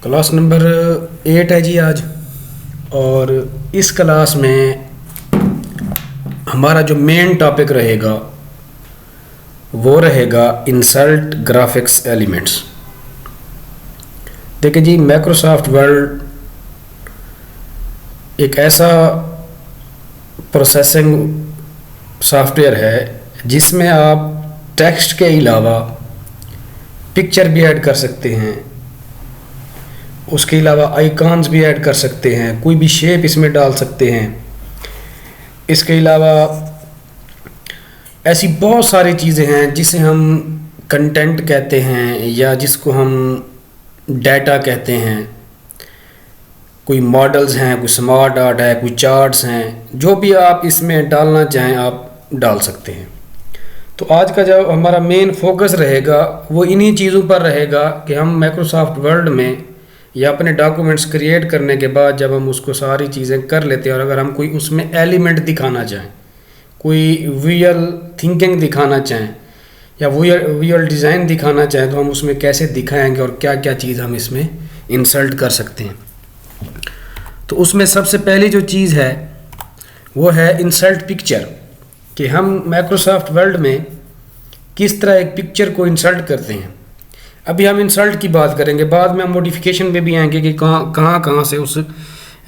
Class number 8 है जी आज। और इस क्लास में हमारा जो मेन टॉपिक रहेगा वो रहेगा इंसर्ट ग्राफिक्स एलिमेंट्स। देखिए जी, माइक्रोसॉफ्ट वर्ड एक ऐसा प्रोसेसिंग सॉफ्टवेयर है जिसमें आप टेक्स्ट के अलावा पिक्चर भी ऐड कर सकते हैं, उसके अलावा आइकॉन्स भी ऐड कर सकते हैं, कोई भी शेप इसमें डाल सकते हैं। इसके अलावा ऐसी बहुत सारी चीज़ें हैं जिसे हम कंटेंट कहते हैं या जिसको हम डाटा कहते हैं। कोई मॉडल्स हैं, कोई स्मार्ट आर्ट है, कोई चार्ट्स हैं, जो भी आप इसमें डालना चाहें आप डाल सकते हैं। तो आज का जो हमारा मेन फोकस रहेगा वो इन्हीं चीज़ों पर रहेगा कि हम माइक्रोसॉफ्ट वर्ड में या अपने डॉक्यूमेंट्स क्रिएट करने के बाद जब हम उसको सारी चीज़ें कर लेते हैं और अगर हम कोई उसमें एलिमेंट दिखाना चाहें, कोई विजुअल थिंकिंग दिखाना चाहें या विजुअल डिज़ाइन दिखाना चाहें, तो हम उसमें कैसे दिखाएंगे और क्या क्या चीज़ हम इसमें इंसर्ट कर सकते हैं। तो उसमें सबसे पहली जो चीज़ है वो है इंसर्ट पिक्चर, कि हम माइक्रोसॉफ्ट वर्ड में किस तरह एक पिक्चर को इंसर्ट करते हैं। अभी हम इंसर्ट की बात करेंगे, बाद में हम मॉडिफिकेशन में भी आएंगे कि कहाँ से उस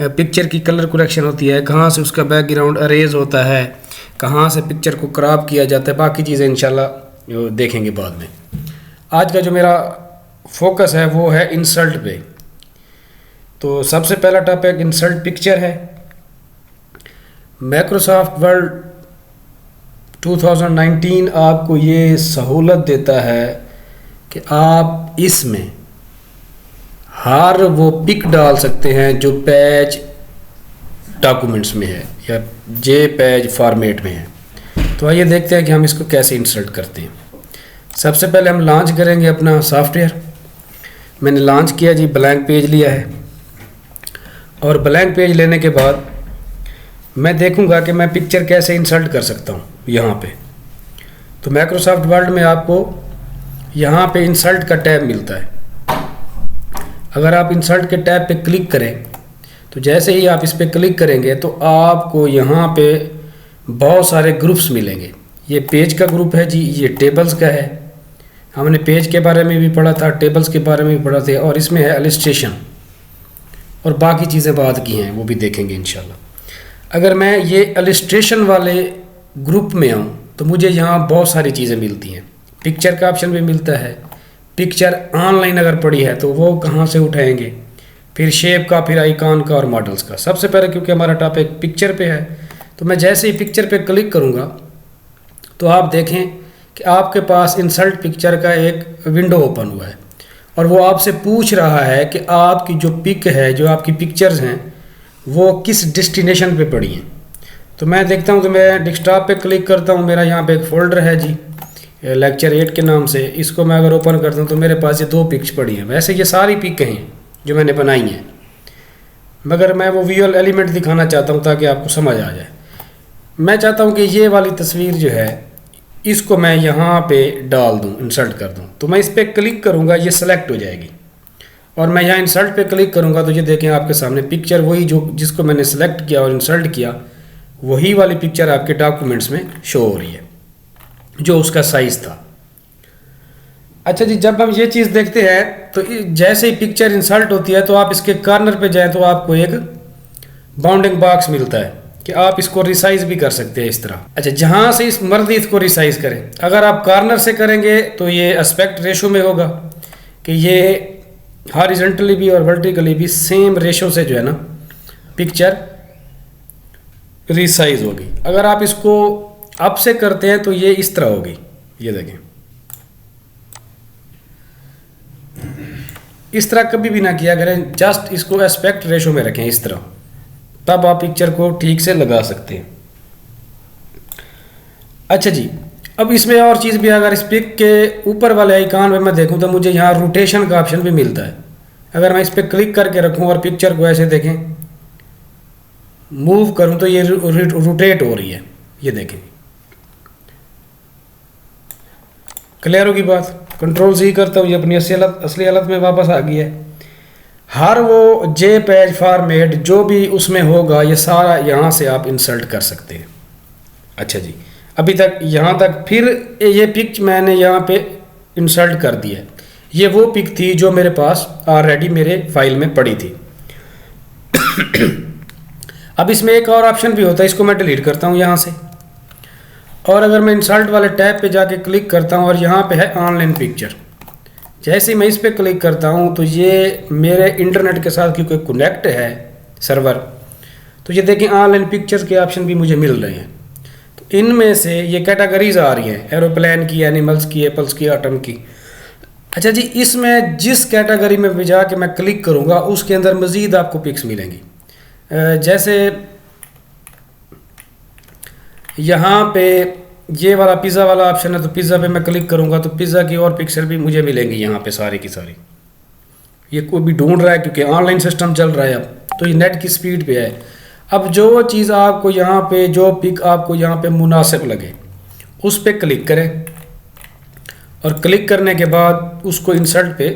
पिक्चर की कलर करेक्शन होती है, कहाँ से उसका बैकग्राउंड अरेज होता है, कहाँ से पिक्चर को क्रॉप किया जाता है। बाकी चीज़ें इंशाल्लाह देखेंगे बाद में। आज का जो मेरा फोकस है वो है इंसर्ट पे। तो सबसे पहला टॉपिक इंसर्ट पिक्चर है। माइक्रोसॉफ्ट वर्ड 2019 आपको ये सहूलत देता है कि आप इसमें हर वो पिक डाल सकते हैं जो पेज डॉक्यूमेंट्स में है या जे पेज फॉर्मेट में है। तो आइए देखते हैं कि हम इसको कैसे इंसर्ट करते हैं। सबसे पहले हम लॉन्च करेंगे अपना सॉफ्टवेयर। मैंने लॉन्च किया जी, ब्लैंक पेज लिया है और ब्लैंक पेज लेने के बाद मैं देखूंगा कि मैं पिक्चर कैसे इंसर्ट कर सकता हूँ यहाँ पे। तो माइक्रोसॉफ्ट वर्ड में आपको यहाँ पे इंसर्ट का टैब मिलता है। अगर आप इंसर्ट के टैब पे क्लिक करें तो जैसे ही आप इस पे क्लिक करेंगे तो आपको यहाँ पे बहुत सारे ग्रुप्स मिलेंगे। ये पेज का ग्रुप है जी, ये टेबल्स का है। हमने पेज के बारे में भी पढ़ा था, टेबल्स के बारे में भी पढ़ा था, और इसमें है इलस्ट्रेशन और बाकी चीज़ें बाद की हैं, वो भी देखेंगे इंशाल्लाह। अगर मैं ये इलस्ट्रेशन वाले ग्रुप में आऊँ तो मुझे यहाँ बहुत सारी चीज़ें मिलती हैं। पिक्चर का ऑप्शन भी मिलता है। पिक्चर ऑनलाइन अगर पड़ी है तो वो कहाँ से उठाएंगे, फिर शेप का, फिर आइकॉन का और मॉडल्स का। सबसे पहले क्योंकि हमारा टॉपिक पिक्चर पे है तो मैं जैसे ही पिक्चर पे क्लिक करूँगा तो आप देखें कि आपके पास इंसर्ट पिक्चर का एक विंडो ओपन हुआ है और वो आपसे पूछ रहा है कि आपकी जो पिक है, जो आपकी पिक्चर्स हैं, वो किस डेस्टिनेशन पे पड़ी हैं। तो मैं देखता हूँ, तो मैं डेस्कटॉप पे क्लिक करता हूँ। मेरा यहाँ पे एक फ़ोल्डर है जी, लेक्चर 8 के नाम से। इसको मैं अगर ओपन करता हूँ तो मेरे पास ये 2 पिक्स पड़ी हैं। वैसे ये सारी पिक हैं जो मैंने बनाई हैं, मगर मैं वो विजुअल एलिमेंट दिखाना चाहता हूँ ताकि आपको समझ आ जाए। मैं चाहता हूँ कि ये वाली तस्वीर जो है इसको मैं यहाँ पे डाल दूँ, इंसर्ट कर दूँ। तो मैं इस पर क्लिक करूँगा, ये सेलेक्ट हो जाएगी और मैं यहाँ इंसर्ट पे क्लिक करूँगा तो ये देखें आपके सामने पिक्चर वही जो जिसको मैंने सेलेक्ट किया और इंसर्ट किया, वही वाली पिक्चर आपके डॉक्यूमेंट्स में शो हो रही है जो उसका साइज़ था। अच्छा जी, जब हम ये चीज़ देखते हैं तो जैसे ही पिक्चर इंसर्ट होती है तो आप इसके कॉर्नर पे जाएं तो आपको एक बाउंडिंग बॉक्स मिलता है कि आप इसको रिसाइज भी कर सकते हैं इस तरह। अच्छा, जहाँ से इस मर्जी इसको रिसाइज करें। अगर आप कॉर्नर से करेंगे तो ये एस्पेक्ट रेशो में होगा कि ये हॉरिजॉन्टली भी और वर्टिकली भी सेम रेशो से जो है ना पिक्चर रिसाइज होगी। अगर आप इसको अप से करते हैं तो ये इस तरह होगी, ये देखें। इस तरह कभी भी ना किया करें, जस्ट इसको एस्पेक्ट रेशो में रखें इस तरह, तब आप पिक्चर को ठीक से लगा सकते हैं। अच्छा जी, अब इसमें और चीज़ भी, अगर इस पिक के ऊपर वाले आइकॉन में मैं देखूं तो मुझे यहाँ रोटेशन का ऑप्शन भी मिलता है। अगर मैं इस पर क्लिक करके रखूं और पिक्चर को ऐसे देखें, मूव करूं तो ये रोटेट हो रही है, ये देखें। क्लियर होगी बात। कंट्रोल सी करता हूँ, ये अपनी असली हालत में वापस आ गई है। हर वो जे पेज फॉर्मेट जो भी उसमें होगा ये सारा यहाँ से आप इंसर्ट कर सकते हैं। अच्छा जी, अभी तक यहाँ तक। फिर ये पिक मैंने यहाँ पे इंसर्ट कर दिया। ये वो पिक थी जो मेरे पास ऑलरेडी मेरे फाइल में पड़ी थी। अब इसमें एक और ऑप्शन भी होता है, इसको मैं डिलीट करता हूँ यहाँ से। और अगर मैं इंसर्ट वाले टैब पे जाके क्लिक करता हूँ और यहाँ पे है ऑनलाइन पिक्चर, जैसे ही मैं इस पर क्लिक करता हूँ तो ये मेरे इंटरनेट के साथ क्योंकि कनेक्ट है सर्वर, तो ये देखिए ऑनलाइन पिक्चर्स के ऑप्शन भी मुझे मिल रहे हैं। तो इनमें से ये कैटेगरीज आ रही हैं, एरोप्लेन की, एनिमल्स की, एप्पल्स की, ऑटम की। अच्छा जी, इसमें जिस कैटेगरी में भी जाके मैं क्लिक करूँगा उसके अंदर मज़ीद आपको पिक्स मिलेंगी। जैसे यहाँ पे ये वाला पिज़्ज़ा वाला ऑप्शन है, तो पिज़्ज़ा पे मैं क्लिक करूँगा तो पिज़्ज़ा की और पिक्चर भी मुझे मिलेंगी यहाँ पे सारी की सारी। ये कोई भी ढूंढ रहा है क्योंकि ऑनलाइन सिस्टम चल रहा है अब, तो ये नेट की स्पीड पे है। अब जो चीज़ आपको यहाँ पे, जो पिक आपको यहाँ पे मुनासिब लगे उस पर क्लिक करें और क्लिक करने के बाद उसको इंसर्ट पे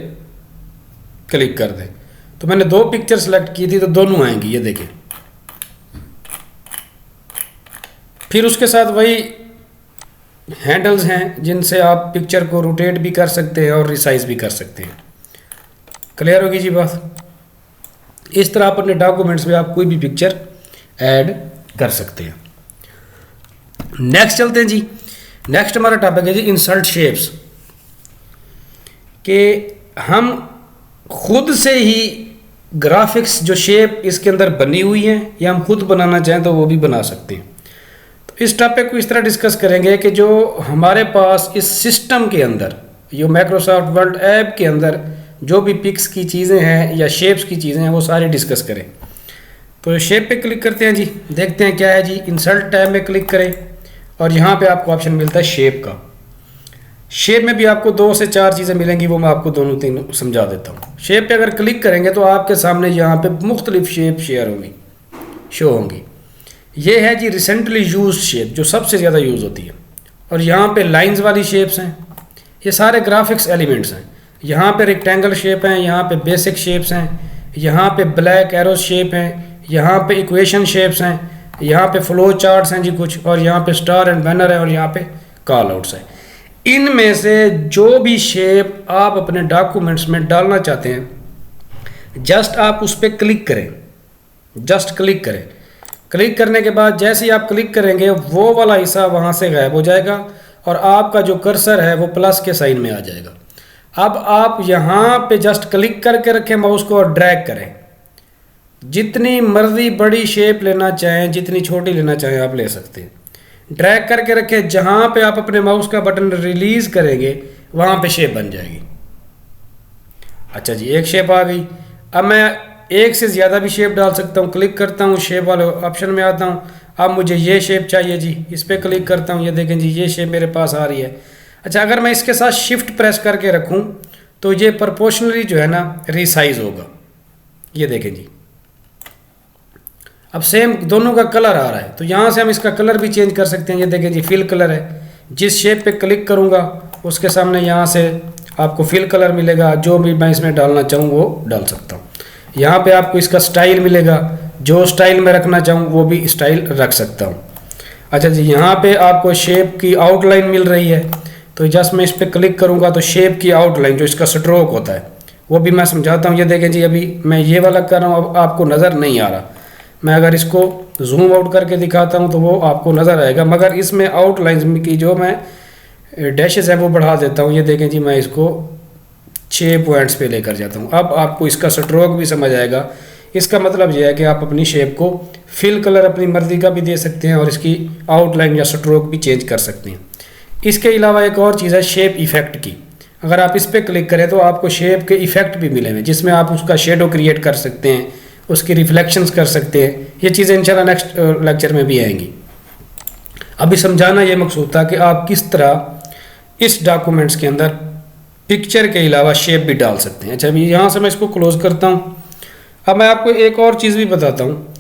क्लिक कर दें। तो मैंने 2 पिक्चर सेलेक्ट की थी तो दोनों आएंगी, ये देखें। फिर उसके साथ वही हैंडल्स हैं जिनसे आप पिक्चर को रोटेट भी कर सकते हैं और रिसाइज भी कर सकते हैं। क्लियर होगी जी बात। इस तरह आप अपने डॉक्यूमेंट्स में आप कोई भी पिक्चर ऐड कर सकते हैं। नेक्स्ट चलते हैं जी। नेक्स्ट हमारा टॉपिक है जी इंसर्ट शेप्स, कि हम खुद से ही ग्राफिक्स जो शेप इसके अंदर बनी हुई है या हम खुद बनाना चाहें तो वो भी बना सकते हैं। तो इस टॉपिक को इस तरह डिस्कस करेंगे कि जो हमारे पास इस सिस्टम के अंदर, जो माइक्रोसॉफ्ट वर्ड ऐप के अंदर जो भी पिक्स की चीज़ें हैं या शेप्स की चीज़ें हैं वो सारी डिस्कस करें। तो शेप पे क्लिक करते हैं जी, देखते हैं क्या है जी। इंसर्ट टैब में क्लिक करें और यहाँ पे आपको ऑप्शन मिलता है शेप का। शेप में भी आपको 2 से 4 चीज़ें मिलेंगी, वो मैं आपको दोनों 3 समझा देता हूँ। शेप पे अगर क्लिक करेंगे तो आपके सामने यहाँ पे मुख्तलिफ शेप शेयर होंगी, शो होंगी। ये है जी रिसेंटली यूज्ड शेप जो सबसे ज़्यादा यूज़ होती है। और यहाँ पे लाइंस वाली शेप्स हैं, ये सारे ग्राफिक्स एलिमेंट्स हैं। यहाँ पे रेक्टेंगल शेप हैं, यहाँ पे बेसिक शेप्स हैं, यहाँ पे ब्लैक एरो शेप हैं, यहाँ पे इक्वेशन शेप्स हैं, यहाँ पे फ्लो चार्ट्स हैं जी कुछ, और यहाँ पे स्टार एंड बैनर है, और यहाँ पे कॉल आउट्स है। इनमें से जो भी शेप आप अपने डॉक्यूमेंट्स में डालना चाहते हैं, जस्ट आप उस पर क्लिक करें, जस्ट क्लिक करें। क्लिक करने के बाद जैसे ही आप क्लिक करेंगे वो वाला हिस्सा वहाँ से गायब हो जाएगा और आपका जो कर्सर है वो प्लस के साइन में आ जाएगा। अब आप यहाँ पे जस्ट क्लिक करके रखें माउस को और ड्रैग करें। जितनी मर्जी बड़ी शेप लेना चाहें, जितनी छोटी लेना चाहें आप ले सकते हैं। ड्रैग करके रखें, जहाँ पे आप अपने माउस का बटन रिलीज करेंगे वहाँ पे शेप बन जाएगी। अच्छा जी, एक शेप आ गई। अब मैं एक से ज़्यादा भी शेप डाल सकता हूँ। क्लिक करता हूँ, शेप वाले ऑप्शन में आता हूँ। अब मुझे ये शेप चाहिए जी, इस पर क्लिक करता हूँ, ये देखें जी ये शेप मेरे पास आ रही है। अच्छा, अगर मैं इसके साथ शिफ्ट प्रेस करके रखूँ तो ये प्रोपोर्शनली जो है ना रिसाइज होगा, ये देखें जी। अब सेम दोनों का कलर आ रहा है, तो यहाँ से हम इसका कलर भी चेंज कर सकते हैं। ये देखें जी फिल कलर है। जिस शेप पे क्लिक करूँगा उसके सामने यहाँ से आपको फिल कलर मिलेगा, जो भी मैं इसमें डालना चाहूँ वो डाल सकता हूँ। यहाँ पे आपको इसका स्टाइल मिलेगा, जो स्टाइल में रखना चाहूँ वो भी स्टाइल रख सकता हूँ। अच्छा जी, यहाँ पे आपको शेप की आउटलाइन मिल रही है, तो जस्ट मैं इस पर क्लिक करूँगा तो शेप की आउटलाइन जो इसका स्ट्रोक होता है वो भी मैं समझाता हूँ। ये देखें जी, अभी मैं ये वाला कर रहा हूँ, अब आपको नज़र नहीं आ रहा। मैं अगर इसको जूम आउट करके दिखाता हूँ तो वो आपको नज़र आएगा, मगर इसमें आउटलाइन की जो मैं डैशेस है वो बढ़ा देता हूँ। ये देखें जी, मैं इसको 6 पॉइंट्स पे लेकर जाता हूँ। अब आपको इसका स्ट्रोक भी समझ आएगा। इसका मतलब यह है कि आप अपनी शेप को फिल कलर अपनी मर्जी का भी दे सकते हैं और इसकी आउटलाइन या स्ट्रोक भी चेंज कर सकते हैं। इसके अलावा एक और चीज़ है शेप इफ़ेक्ट की। अगर आप इस पर क्लिक करें तो आपको शेप के इफ़ेक्ट भी मिलेंगे, जिसमें आप उसका शेडो क्रिएट कर सकते हैं, उसकी रिफ्लेक्शंस कर सकते हैं। ये चीज़ें इंशाल्लाह नेक्स्ट लेक्चर में भी आएंगी। अभी समझाना ये मकसूद था कि आप किस तरह इस डॉक्यूमेंट्स के अंदर पिक्चर के अलावा शेप भी डाल सकते हैं। अच्छा, अभी यहाँ से मैं इसको क्लोज़ करता हूँ। अब मैं आपको एक और चीज़ भी बताता हूँ,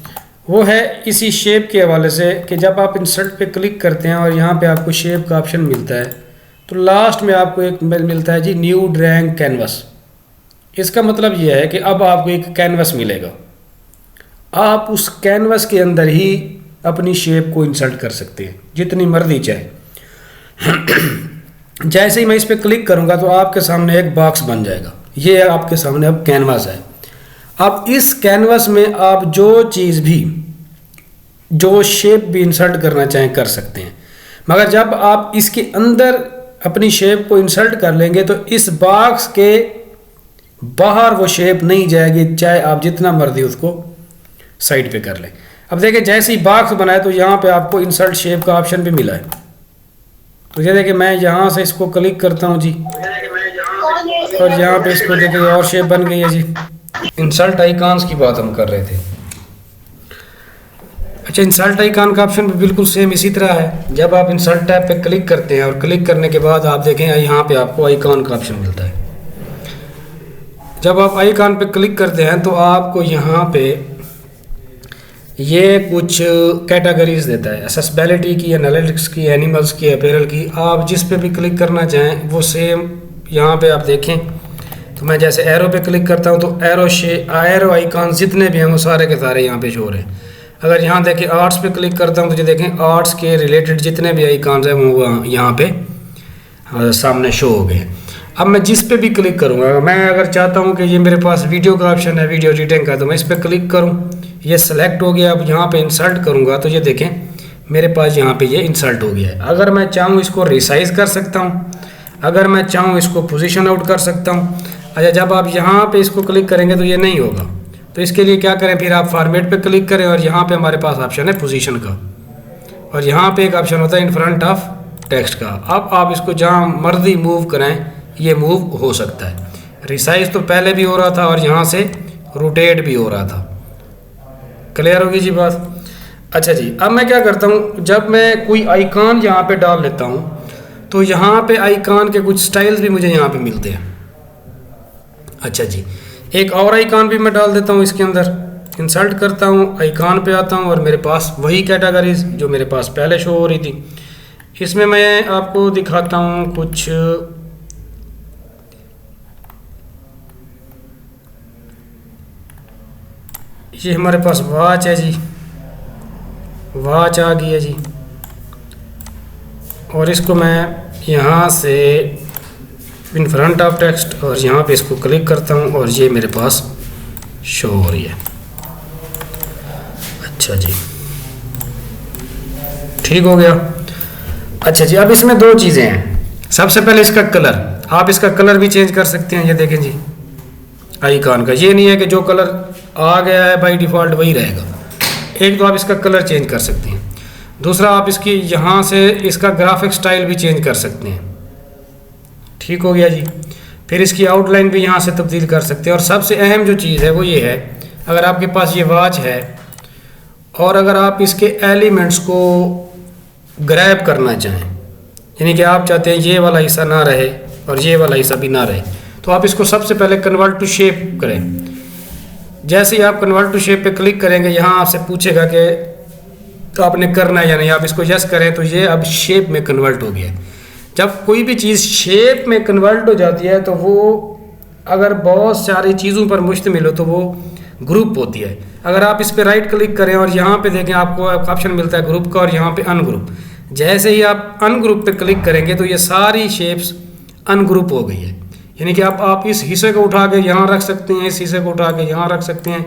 वो है इसी शेप के हवाले से कि जब आप इंसर्ट पे क्लिक करते हैं और यहाँ पे आपको शेप का ऑप्शन मिलता है, तो लास्ट में आपको एक मिलता है जी न्यू ड्राइंग कैनवस। इसका मतलब यह है कि अब आपको एक कैनवस मिलेगा, आप उस कैनवस के अंदर ही अपनी शेप को इंसर्ट कर सकते हैं जितनी मर्जी चाहे। जैसे ही मैं इस पर क्लिक करूंगा तो आपके सामने एक बॉक्स बन जाएगा। ये आपके सामने अब कैनवास है। अब इस कैनवास में आप जो चीज़ भी, जो शेप भी इंसर्ट करना चाहें कर सकते हैं, मगर जब आप इसके अंदर अपनी शेप को इंसर्ट कर लेंगे तो इस बॉक्स के बाहर वो शेप नहीं जाएगी, चाहे आप जितना मर्जी उसको साइड पे कर लें। अब देखिए जैसे ही बॉक्स बनाए तो यहाँ पे आपको इंसर्ट शेप का ऑप्शन भी मिला है। तो ये देखिए मैं यहाँ से इसको क्लिक करता हूँ जी, और यहाँ पे इसको देखिए और शेप बन गई है जी। इंसर्ट आइकॉन्स की बात हम कर रहे थे। अच्छा, इंसर्ट आइकॉन का ऑप्शन भी बिल्कुल सेम इसी तरह है। जब आप इंसर्ट टैब पे क्लिक करते हैं और क्लिक करने के बाद आप देखें यहाँ पे आपको आइकॉन का ऑप्शन मिलता है। जब आप आइकॉन पे क्लिक करते हैं तो आपको यहाँ पे ये कुछ कैटेगरीज देता है, एक्सेसिबिलिटी की, एनालिटिक्स की, एनिमल्स की, अपैरल की। आप जिस पे भी क्लिक करना चाहें वो सेम यहाँ पे आप देखें। तो मैं जैसे एरो पे क्लिक करता हूँ तो एरो आइकॉन जितने भी हैं वो सारे के सारे यहाँ पे शो हो रहे हैं। अगर यहाँ देखें आर्ट्स पे क्लिक करता हूँ तो ये देखें आर्ट्स के रिलेटेड जितने भी आइकॉन्स हैं वो यहाँ पे सामने शो हो गए। अब मैं जिस पे भी क्लिक करूँगा, मैं अगर चाहता हूँ कि ये मेरे पास वीडियो का ऑप्शन है, वीडियो एडिटिंग का, तो मैं इस पर क्लिक करूँ, ये सेलेक्ट हो गया। अब यहाँ पे इंसर्ट करूँगा तो ये देखें मेरे पास यहाँ पे ये इंसर्ट हो गया है। अगर मैं चाहूँ इसको रिसाइज कर सकता हूँ, अगर मैं चाहूँ इसको पोजीशन आउट कर सकता हूँ। अच्छा, जब आप यहाँ पे इसको क्लिक करेंगे तो ये नहीं होगा, तो इसके लिए क्या करें, फिर आप फॉर्मेट पे क्लिक करें और यहाँ पे हमारे पास ऑप्शन है पोजीशन का, और यहाँ पे एक ऑप्शन होता है इन फ्रंट ऑफ टेक्स्ट का। अब आप इसको जहाँ मर्जी मूव करें ये मूव हो सकता है। रिसाइज तो पहले भी हो रहा था और यहाँ से रोटेट भी हो रहा था। क्लियर होगी जी बात। अच्छा जी, अब मैं क्या करता हूँ, जब मैं कोई आइकॉन यहाँ पे डाल लेता हूँ तो यहाँ पे आइकॉन के कुछ स्टाइल्स भी मुझे यहाँ पे मिलते हैं। अच्छा जी, एक और आइकॉन भी मैं डाल देता हूँ इसके अंदर, इंसर्ट करता हूँ, आइकॉन पे आता हूँ और मेरे पास वही कैटेगरीज जो मेरे पास पहले शो हो रही थी। इसमें मैं आपको दिखाता हूँ कुछ, ये हमारे पास वॉच है जी, वॉच आ गई है जी, और इसको मैं यहाँ से इन फ्रंट ऑफ टेक्स्ट और यहाँ पे इसको क्लिक करता हूँ और ये मेरे पास शो हो रही है। अच्छा जी, ठीक हो गया। अच्छा जी, अब इसमें दो चीज़ें हैं। सबसे पहले इसका कलर, आप इसका कलर भी चेंज कर सकते हैं। ये देखें जी आइकॉन का, ये नहीं है कि जो कलर आ गया है बाय डिफ़ॉल्ट वही रहेगा। एक तो आप इसका कलर चेंज कर सकते हैं, दूसरा आप इसकी यहाँ से इसका ग्राफिक स्टाइल भी चेंज कर सकते हैं। ठीक हो गया जी। फिर इसकी आउटलाइन भी यहाँ से तब्दील कर सकते हैं। और सबसे अहम जो चीज़ है वो ये है, अगर आपके पास ये वॉच है और अगर आप इसके एलिमेंट्स को ग्रैब करना चाहें, यानी कि आप चाहते हैं ये वाला हिस्सा ना रहे और ये वाला हिस्सा भी ना रहे, तो आप इसको सबसे पहले कन्वर्ट टू शेप करें। जैसे ही आप कन्वर्ट टू शेप पे क्लिक करेंगे, यहाँ आपसे पूछेगा कि तो आपने करना है या नहीं, आप इसको यस करें तो ये अब शेप में कन्वर्ट हो गया। जब कोई भी चीज़ शेप में कन्वर्ट हो जाती है तो वो अगर बहुत सारी चीज़ों पर मुश्तमिल हो तो वो ग्रुप होती है। अगर आप इस पर राइट क्लिक करें और यहाँ पे देखें आपको ऑप्शन मिलता है ग्रुप का और यहाँ पे अनग्रुप। जैसे ही आप अनग्रुप पे क्लिक करेंगे तो ये सारी शेप्स अनग्रुप हो गई है, यानी कि आप इस हिस्से को उठा के यहाँ रख सकते हैं, इस हिस्से को उठा के यहाँ रख सकते हैं,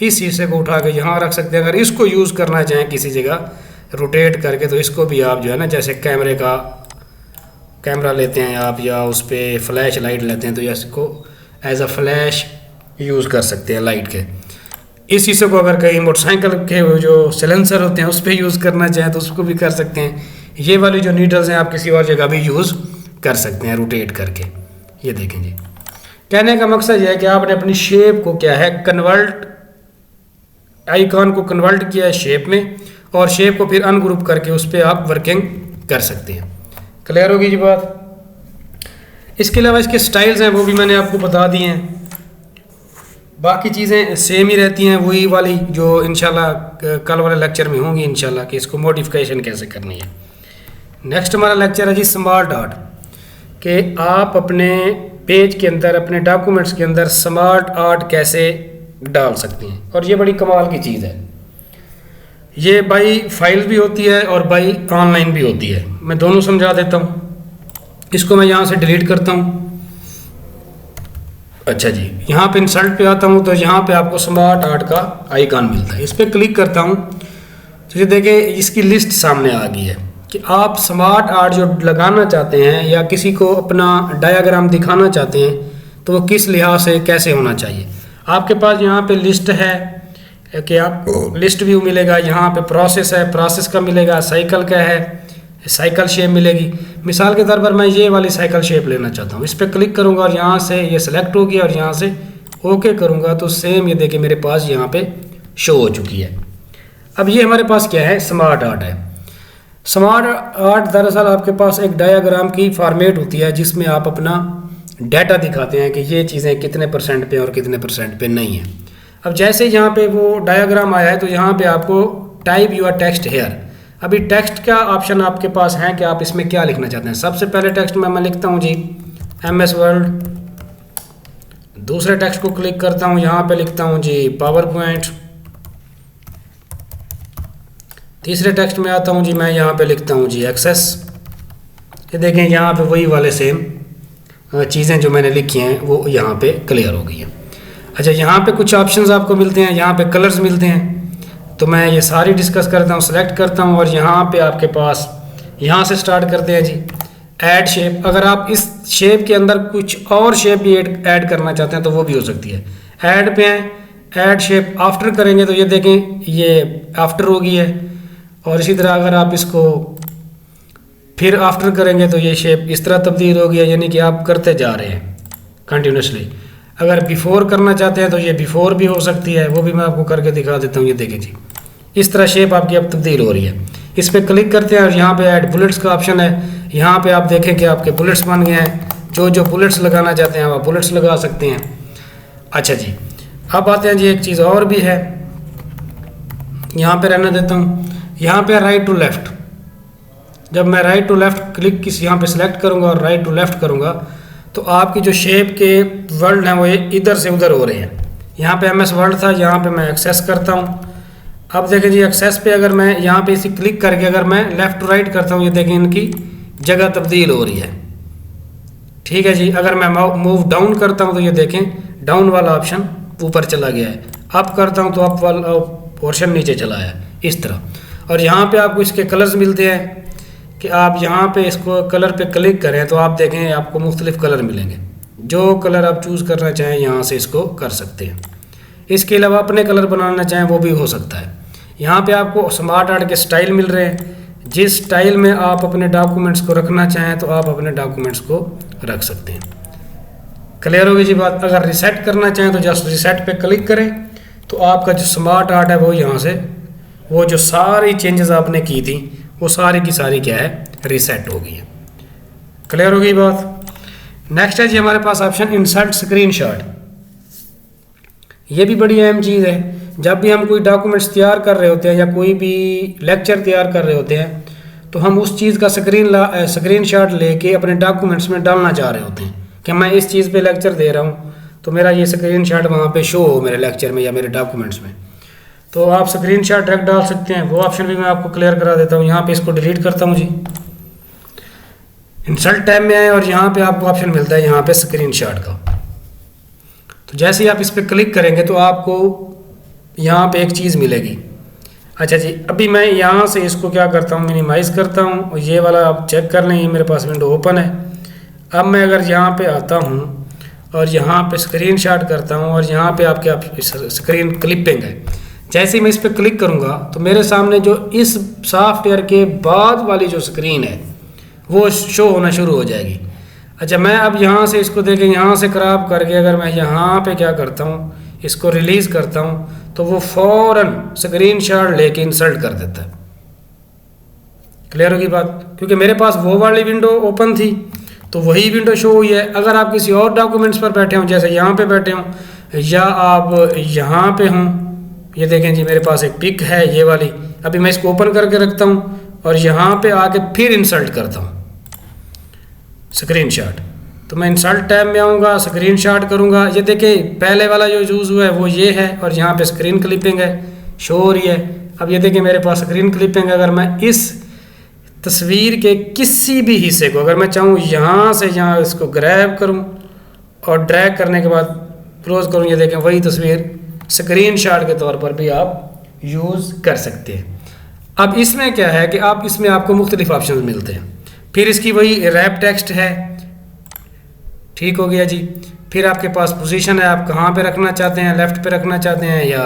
इस हिस्से को उठा के यहाँ रख सकते हैं। अगर इसको यूज़ करना चाहें किसी जगह रोटेट करके तो इसको भी आप जो है ना, जैसे कैमरा लेते हैं आप या उस पर फ्लैश लाइट लेते हैं तो इसको एज अ फ्लैश यूज़ कर सकते हैं लाइट के। इस हिस्से को अगर कहीं मोटरसाइकिल के जो सिलेंसर होते हैं उस पर यूज़ करना चाहें तो उसको भी कर सकते हैं। ये वाली जो नीडल्स हैं आप किसी और जगह भी यूज़ कर सकते हैं रोटेट करके। ये देखें जी, कहने का मकसद यह है कि आपने अपनी शेप को क्या है कन्वर्ट, आइकॉन को कन्वर्ट किया है शेप में, और शेप को फिर अनग्रुप करके उस पर आप वर्किंग कर सकते हैं। क्लियर होगी जी बात। इसके अलावा इसके स्टाइल्स हैं वो भी मैंने आपको बता दिए हैं। बाकी चीज़ें सेम ही रहती हैं, वही वाली जो इंशाल्लाह कल वाले लेक्चर में होंगी इंशाल्लाह कि इसको मॉडिफिकेशन कैसे करनी है। नेक्स्ट हमारा लेक्चर है जी स्मार्ट आर्ट, कि आप अपने पेज के अंदर, अपने डॉक्यूमेंट्स के अंदर स्मार्ट आर्ट कैसे डाल सकते हैं। और ये बड़ी कमाल की चीज़ है। ये बाई फाइल भी होती है और बाई ऑनलाइन भी होती है। मैं दोनों समझा देता हूँ। इसको मैं यहाँ से डिलीट करता हूँ। अच्छा जी, यहाँ पे इंसर्ट पे आता हूँ तो यहाँ पे आपको स्मार्ट आर्ट का आइकन मिलता है। इस पर क्लिक करता हूँ तो ये देखें इसकी लिस्ट सामने आ गई है कि आप स्मार्ट आर्ट जो लगाना चाहते हैं या किसी को अपना डायग्राम दिखाना चाहते हैं तो वो किस लिहाज से कैसे होना चाहिए। आपके पास यहाँ पे लिस्ट है कि आपको लिस्ट व्यू मिलेगा, यहाँ पे प्रोसेस है, प्रोसेस का मिलेगा, साइकिल का है, साइकिल शेप मिलेगी। मिसाल के तौर पर मैं ये वाली साइकिल शेप लेना चाहता हूँ। इस पर क्लिक करूँगा और यहाँ से ये सिलेक्ट होगी और यहाँ से ओके करूँगा तो सेम ये देखिए मेरे पास यहाँ पे शो हो चुकी है। अब ये हमारे पास क्या है, स्मार्ट आर्ट है। स्मार्ट आर्ट दरअसल आपके पास एक डायग्राम की फॉर्मेट होती है जिसमें आप अपना डाटा दिखाते हैं कि ये चीज़ें कितने % पे और कितने % पे नहीं है। अब जैसे यहाँ पे वो डायग्राम आया है तो यहाँ पे आपको टाइप योर टेक्स्ट हेयर, अभी टेक्स्ट का ऑप्शन आपके पास है कि आप इसमें क्या लिखना चाहते हैं। सबसे पहले टेक्स्ट में मैं लिखता हूँ जी MS वर्ड। दूसरे टेक्स्ट को क्लिक करता हूँ, यहाँ पे लिखता हूँ जी पावर पॉइंट। तीसरे टेक्स्ट में आता हूँ जी, मैं यहाँ पे लिखता हूँ जी एक्सेस। ये देखें यहाँ पे वही वाले सेम चीज़ें जो मैंने लिखी हैं वो यहाँ पे क्लियर हो गई हैं। अच्छा, यहाँ पे कुछ ऑप्शंस आपको मिलते हैं, यहाँ पे कलर्स मिलते हैं तो मैं ये सारी डिस्कस करता हूँ, सेलेक्ट करता हूँ और यहाँ पे आपके पास यहाँ से स्टार्ट करते हैं जी ऐड शेप। अगर आप इस शेप के अंदर कुछ और शेप भी ऐड करना चाहते हैं तो वो भी हो सकती है। ऐड पे हैं, ऐड शेप आफ्टर करेंगे तो ये देखें ये आफ्टर हो गई है। और इसी तरह अगर आप इसको फिर आफ्टर करेंगे तो ये शेप इस तरह तब्दील हो गया, यानी कि आप करते जा रहे हैं कंटिन्यूसली। अगर बिफोर करना चाहते हैं तो ये बिफोर भी हो सकती है, वो भी मैं आपको करके दिखा देता हूँ। ये देखिए जी इस तरह शेप आपकी अब तब्दील हो रही है। इस पर क्लिक करते हैं और यहाँ पे ऐड बुलेट्स का ऑप्शन है। यहाँ पे आप देखें कि आपके बुलेट्स बन गए हैं। जो बुलेट्स लगाना चाहते हैं आप बुलेट्स लगा सकते हैं। अच्छा जी, अब आते हैं जी एक चीज़ और भी है, यहाँ पे रहने देता हूँ। यहाँ पे राइट टू लेफ़्ट, जब मैं राइट टू लेफ़्ट क्लिक यहाँ पे सिलेक्ट करूँगा और राइट टू लेफ़्ट करूँगा तो आपकी जो शेप के वर्ड हैं वो इधर से उधर हो रहे हैं। यहाँ पे MS वर्ड था, यहाँ पे मैं एक्सेस करता हूँ। अब देखें जी एक्सेस पे अगर मैं यहाँ पे इसे क्लिक करके अगर मैं लेफ़्ट टू राइट करता हूँ, ये देखें इनकी जगह तब्दील हो रही है। ठीक है जी, अगर मैं मूव डाउन करता हूँ तो ये देखें डाउन वाला ऑप्शन ऊपर चला गया है, अप करता हूँ तो अप वाला पोर्शन नीचे चला है, इस तरह। और यहाँ पे आपको इसके कलर्स मिलते हैं कि आप यहाँ पे इसको कलर पे क्लिक करें तो आप देखें आपको मुख्तलिफ कलर मिलेंगे। जो कलर आप चूज़ करना चाहें यहाँ से इसको कर सकते हैं। इसके अलावा अपने कलर बनाना चाहें वो भी हो सकता है। यहाँ पे आपको स्मार्ट आर्ट के स्टाइल मिल रहे हैं, जिस स्टाइल में आप अपने डॉक्यूमेंट्स को रखना चाहें तो आप अपने डॉक्यूमेंट्स को रख सकते हैं। क्लियर होगी जी बात। अगर रिसेट करना चाहें तो जस्ट रिसेट पे क्लिक करें तो आपका जो स्मार्ट आर्ट है वो यहाँ से वो जो सारी चेंजेस आपने की थी वो सारी की सारी क्या है रीसेट हो गई है। क्लियर हो गई बात। नेक्स्ट है जी हमारे पास ऑप्शन इंसर्ट स्क्रीनशॉट। ये भी बड़ी अहम चीज़ है। जब भी हम कोई डॉक्यूमेंट्स तैयार कर रहे होते हैं या कोई भी लेक्चर तैयार कर रहे होते हैं तो हम उस चीज़ का स्क्रीनशॉट लेके अपने डॉक्यूमेंट्स में डालना चाह रहे होते हैं कि मैं इस चीज़ पे लेक्चर दे रहा हूँ तो मेरा ये स्क्रीनशॉट वहाँ पे शो हो मेरे लेक्चर में या मेरे डॉक्यूमेंट्स में। तो आप स्क्रीनशॉट डायरेक्ट डाल सकते हैं। वो ऑप्शन भी मैं आपको क्लियर करा देता हूँ। यहाँ पे इसको डिलीट करता हूँ जी। इंसर्ट टैब में आए और यहाँ पे आपको ऑप्शन मिलता है यहाँ पे स्क्रीनशॉट का। तो जैसे ही आप इस पर क्लिक करेंगे तो आपको यहाँ पे एक चीज़ मिलेगी। अच्छा जी, अभी मैं यहाँ से इसको क्या करता हूँ मिनिमाइज़ करता हूँ और ये वाला आप चेक कर लें, ये मेरे पास विंडो ओपन है। अब मैं अगर यहाँ पे आता हूँ और यहाँ पे स्क्रीनशॉट करता हूँ और यहाँ पे आपके स्क्रीन क्लिपिंग है, जैसे ही मैं इस पर क्लिक करूँगा तो मेरे सामने जो इस सॉफ्टवेयर के बाद वाली जो स्क्रीन है वो शो होना शुरू हो जाएगी। अच्छा, मैं अब यहाँ से इसको देखें, यहाँ से क्रॉप करके अगर मैं यहाँ पे क्या करता हूँ इसको रिलीज़ करता हूँ तो वो फ़ौरन स्क्रीनशॉट लेके इंसर्ट कर देता है। क्लियर होगी बात। क्योंकि मेरे पास वो वाली विंडो ओपन थी तो वही विंडो शो हुई है। अगर आप किसी और डॉक्यूमेंट्स पर बैठे हों, जैसे यहाँ पे बैठे हों या आप यहाँ पे हों, ये देखें जी मेरे पास एक पिक है ये वाली, अभी मैं इसको ओपन करके रखता हूँ और यहाँ पे आके फिर इंसर्ट करता हूँ स्क्रीनशॉट, तो मैं इंसर्ट टैब में आऊँगा, स्क्रीन शॉट करूँगा। ये देखिए पहले वाला जो यूज़ हुआ है वो ये है और यहाँ पे स्क्रीन क्लिपिंग है, शो हो रही है। अब ये देखिए मेरे पास स्क्रीन क्लिपिंग है। अगर मैं इस तस्वीर के किसी भी हिस्से को अगर मैं चाहूँ यहाँ से यहाँ इसको ग्रैब करूँ और ड्रैग करने के बाद क्लोज करूँ, ये देखें वही तस्वीर स्क्रीन शॉट के तौर पर भी आप यूज़ कर सकते हैं। अब इसमें क्या है कि आप इसमें आपको मुख्तलिफ ऑप्शन मिलते हैं। फिर इसकी वही रैप टेक्स्ट है, ठीक हो गया जी। फिर आपके पास पोजीशन है, आप कहाँ पे रखना चाहते हैं, लेफ़्ट पे रखना चाहते हैं या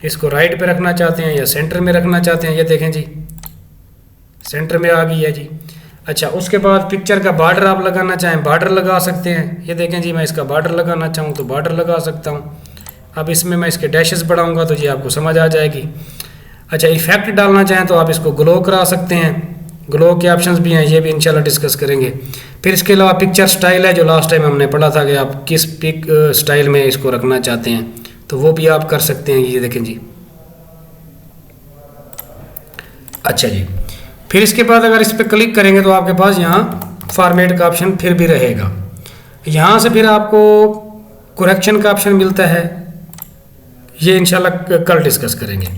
इसको राइट पे रखना चाहते हैं या सेंटर में रखना चाहते हैं। ये देखें जी सेंटर में आ गई है जी। अच्छा, उसके बाद पिक्चर का बॉर्डर आप लगाना चाहें बॉर्डर लगा सकते हैं। ये देखें जी मैं इसका बॉर्डर लगाना चाहूँ तो बॉर्डर लगा सकता हूँ। अब इसमें मैं इसके डैशेस बढ़ाऊँगा तो जी आपको समझ आ जाएगी। अच्छा, इफेक्ट डालना चाहें तो आप इसको ग्लो करा सकते हैं, ग्लो के ऑप्शंस भी हैं, ये भी इंशाल्लाह डिस्कस करेंगे। फिर इसके अलावा पिक्चर स्टाइल है जो लास्ट टाइम हमने पढ़ा था कि आप किस पिक स्टाइल में इसको रखना चाहते हैं, तो वो भी आप कर सकते हैं। ये देखें जी। अच्छा जी, फिर इसके बाद अगर इस पर क्लिक करेंगे तो आपके पास यहाँ फॉर्मेट का ऑप्शन फिर भी रहेगा। यहाँ से फिर आपको करेक्शन का ऑप्शन मिलता है, ये इंशाल्लाह कल डिस्कस करेंगे।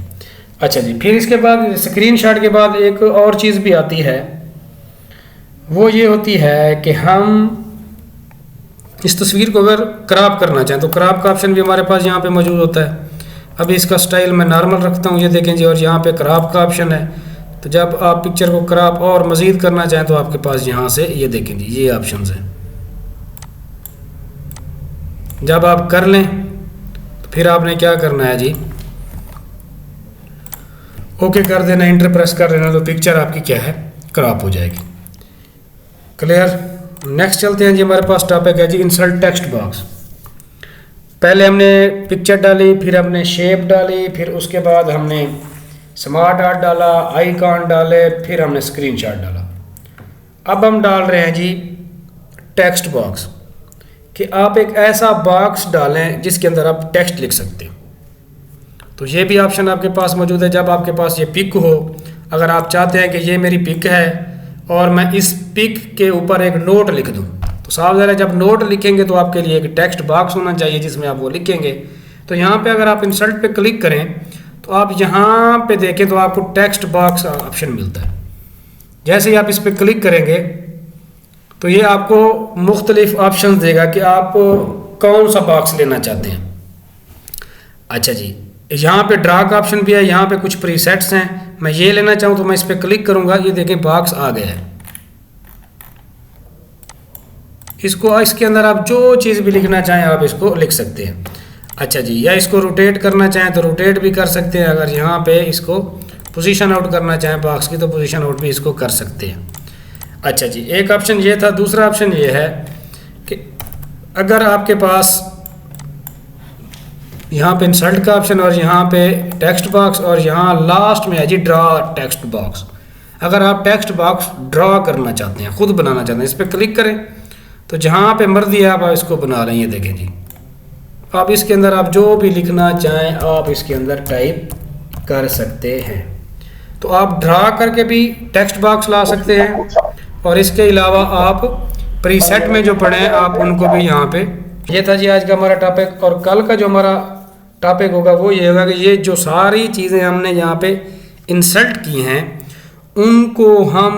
अच्छा जी, फिर इसके बाद स्क्रीनशॉट के बाद एक और चीज़ भी आती है, वो ये होती है कि हम इस तस्वीर को अगर क्रॉप करना चाहें तो क्रॉप का ऑप्शन भी हमारे पास यहाँ पे मौजूद होता है। अभी इसका स्टाइल मैं नॉर्मल रखता हूँ, ये देखें जी, और यहाँ पे क्रॉप का ऑप्शन है। तो जब आप पिक्चर को क्रॉप और मज़ीद करना चाहें तो आपके पास यहाँ से ये देखें जी ये ऑप्शन है। जब आप कर लें तो फिर आपने क्या करना है जी, ओके कर देना, इंटर प्रेस कर देना, तो पिक्चर आपकी क्या है क्रॉप हो जाएगी। क्लियर। नेक्स्ट चलते हैं जी, हमारे पास टॉपिक है जी इंसर्ट टेक्स्ट बॉक्स। पहले हमने पिक्चर डाली, फिर हमने शेप डाली, फिर उसके बाद हमने स्मार्ट आर्ट डाला, आइकॉन डाले, फिर हमने स्क्रीनशॉट डाला। अब हम डाल रहे हैं जी टेक्स्ट बॉक्स, कि आप एक ऐसा बॉक्स डालें जिसके अंदर आप टेक्स्ट लिख सकते हैं। तो ये भी ऑप्शन आपके पास मौजूद है। जब आपके पास ये पिक हो, अगर आप चाहते हैं कि ये मेरी पिक है और मैं इस पिक के ऊपर एक नोट लिख दूं, तो साफ ज़ाहिर है जब नोट लिखेंगे तो आपके लिए एक टेक्स्ट बॉक्स होना चाहिए जिसमें आप वो लिखेंगे। तो यहाँ पे अगर आप इंसर्ट पे क्लिक करें तो आप यहाँ पे देखें तो आपको टेक्स्ट बॉक्स ऑप्शन मिलता है। जैसे ही आप इस पर क्लिक करेंगे तो ये आपको मुख्तलिफ ऑप्शन देगा कि आप कौन सा बॉक्स लेना चाहते हैं। अच्छा जी, यहाँ पे ड्रा का ऑप्शन भी है, यहाँ पे कुछ प्रीसेट्स हैं। मैं ये लेना चाहूँ तो मैं इस पर क्लिक करूँगा, ये देखें बॉक्स आ गया है। इसके अंदर आप जो चीज़ भी लिखना चाहें आप इसको लिख सकते हैं। अच्छा जी, या इसको रोटेट करना चाहें तो रोटेट भी कर सकते हैं। अगर यहाँ पे इसको पोजीशन आउट करना चाहें बॉक्स की तो पोजीशन आउट भी इसको कर सकते हैं। अच्छा जी, एक ऑप्शन ये था। दूसरा ऑप्शन ये है कि अगर आपके पास यहाँ पे इंसर्ट का ऑप्शन और यहाँ पे टेक्स्ट बॉक्स और यहाँ लास्ट में है जी ड्रा टेक्स्ट बॉक्स। अगर आप टेक्स्ट बॉक्स ड्रा करना चाहते हैं, खुद बनाना चाहते हैं, इस पर क्लिक करें तो जहाँ पे मर्जी है आप इसको बना रहे हैं। ये देखें जी, आप इसके अंदर आप जो भी लिखना चाहें आप इसके अंदर टाइप कर सकते हैं। तो आप ड्रा करके भी टेक्स्ट बॉक्स ला सकते हैं और इसके अलावा आप प्रीसेट में जो पढ़े आप उनको भी यहाँ पे। ये था जी आज का हमारा टॉपिक, और कल का जो हमारा टॉपिक होगा वो ये होगा कि ये जो सारी चीज़ें हमने यहाँ पे इंसर्ट की हैं उनको हम